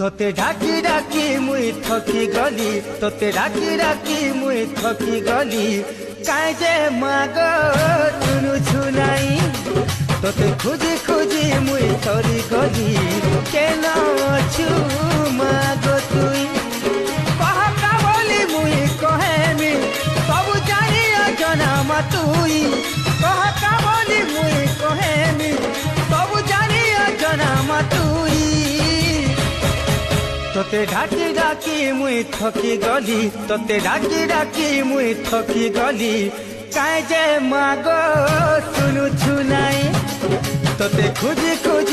তোতে ডাকি ডাকি মুই থকি গলি, তোতে ডাকি ডাকি মুই থকি গলি, কাই যে মাগ তুনু ছুনাই। তোতে খুঁজি খুঁজি মুই থরি গলি, কেন অছু মাগ তুই। কহকা বলি মুই কহেমি, সবু জানি অজনা মা তুই। কহকা বলি মুই কহেমি, সবু জানি অজনা মা তুই। তোতে ডাকি ডাকি মুই থকি গলি, তোতে ডাকি ডাকি মুই থকি গলি, কাই যে মাগ তুনু ছুনাই। তোতে খুঁজি খুঁজি